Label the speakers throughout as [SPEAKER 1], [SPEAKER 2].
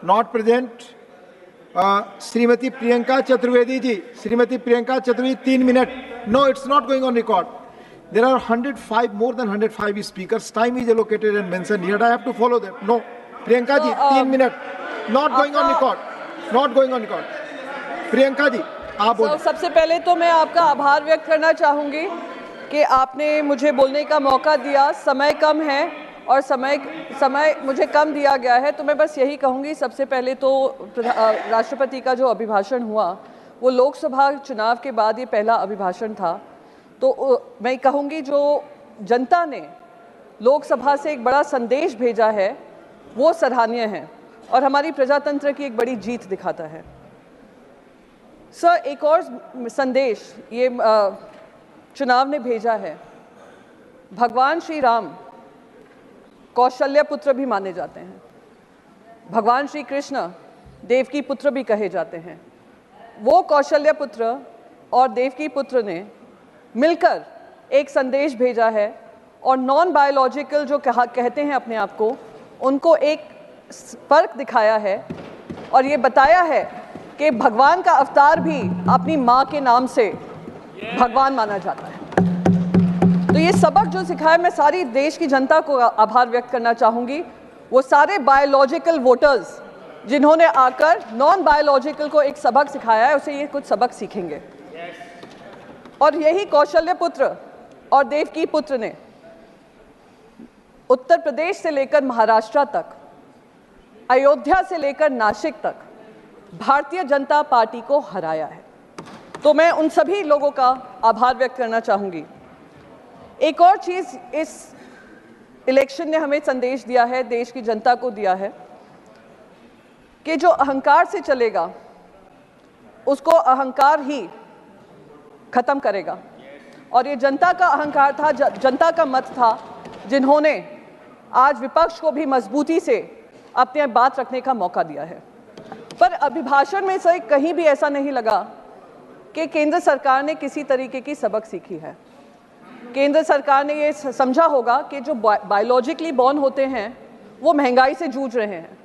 [SPEAKER 1] not present. Srimati Priyanka Chaturvedi ji. Srimati Priyanka Chaturvedi, 3 minutes. No, it's not going on record. There are 105, more than 105 speakers. Time is allocated and mentioned here. I have to follow them. No. Priyanka ji, 3 minutes. Not going on record. Not going on record. Priyanka ji, आप बोलिए।
[SPEAKER 2] सबसे पहले तो मैं आपका आभार व्यक्त करना चाहूँगी कि आपने मुझे बोलने का मौका दिया। समय कम है और समय मुझे कम दिया गया है, तो मैं बस यही कहूँगी। सबसे पहले तो राष्ट्रपति का जो अभिभाषण हुआ वो लोकसभा चुनाव के बाद ये पहला अभिभाषण था। तो मैं कहूँगी जो जनता ने लोकसभा से एक बड़ा संदेश भेजा है वो सराहनीय है और हमारी प्रजातंत्र की एक बड़ी जीत दिखाता है। सर, एक और संदेश ये चुनाव ने भेजा है। भगवान श्री राम कौशल्य पुत्र भी माने जाते हैं, भगवान श्री कृष्ण देवकी पुत्र भी कहे जाते हैं। वो कौशल्य पुत्र और देवकी पुत्र ने मिलकर एक संदेश भेजा है और नॉन बायोलॉजिकल जो कहते हैं अपने आप को, उनको एक फर्क दिखाया है और ये बताया है कि भगवान का अवतार भी अपनी माँ के नाम से भगवान माना जाता है। तो ये सबक जो सिखाया, मैं सारी देश की जनता को आभार व्यक्त करना चाहूँगी। वो सारे बायोलॉजिकल वोटर्स जिन्होंने आकर नॉन बायोलॉजिकल को एक सबक सिखाया है, उसे ये कुछ सबक सीखेंगे। और यही कौशल्य पुत्र और देवकी पुत्र ने उत्तर प्रदेश से लेकर महाराष्ट्र तक, अयोध्या से लेकर नासिक तक भारतीय जनता पार्टी को हराया है। तो मैं उन सभी लोगों का आभार व्यक्त करना चाहूँगी। एक और चीज़ इस इलेक्शन ने हमें संदेश दिया है, देश की जनता को दिया है कि जो अहंकार से चलेगा उसको अहंकार ही खत्म करेगा। और ये जनता का अहंकार था, जनता का मत था, जिन्होंने आज विपक्ष को भी मजबूती से अपने बात रखने का मौका दिया है। पर अभिभाषण में से कहीं भी ऐसा नहीं लगा कि केंद्र सरकार ने किसी तरीके की सबक सीखी है। केंद्र सरकार ने ये समझा होगा कि जो बायोलॉजिकली बॉर्न होते हैं वो महंगाई से जूझ रहे हैं।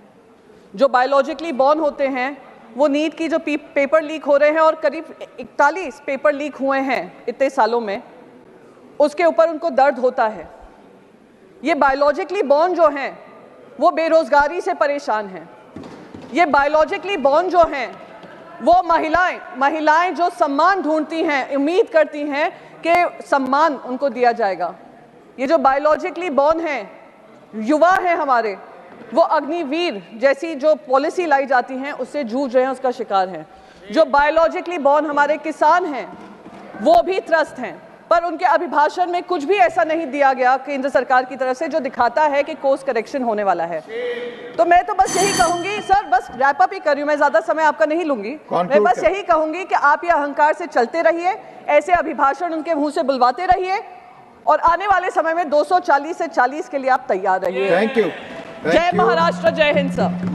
[SPEAKER 2] जो बायोलॉजिकली बॉर्न होते हैं वो नीट की जो पेपर लीक हो रहे हैं और करीब 41 पेपर लीक हुए हैं इतने सालों में, उसके ऊपर उनको दर्द होता है। ये बायोलॉजिकली बॉर्न जो हैं वो बेरोजगारी से परेशान हैं। ये बायोलॉजिकली बॉर्न जो हैं वो महिलाएं जो सम्मान ढूंढती हैं, उम्मीद करती हैं कि सम्मान उनको दिया जाएगा। ये जो बायोलॉजिकली बॉर्न हैं, युवा हैं हमारे, वो अग्निवीर जैसी जो पॉलिसी लाई जाती हैं उससे जूझ रहे हैं, उसका शिकार हैं। जो बायोलॉजिकली बॉर्न हमारे किसान हैं वो भी त्रस्त हैं। पर उनके अभिभाषण में कुछ भी ऐसा नहीं दिया गया केंद्र सरकार की तरफ से जो दिखाता है कि कोर्स करेक्शन होने वाला है। तो मैं तो बस यही कहूंगी सर, बस रैप अप ही कर रही हूं, मैं ज्यादा समय आपका नहीं लूंगी। मैं बस यही कहूंगी कि आप ये अहंकार से चलते रहिए, ऐसे अभिभाषण उनके मुंह से बुलवाते रहिए और आने वाले समय में 240 से 40 के लिए आप तैयार रहिए।
[SPEAKER 1] Thank you.
[SPEAKER 2] जय महाराष्ट्र, जय हिंद सर।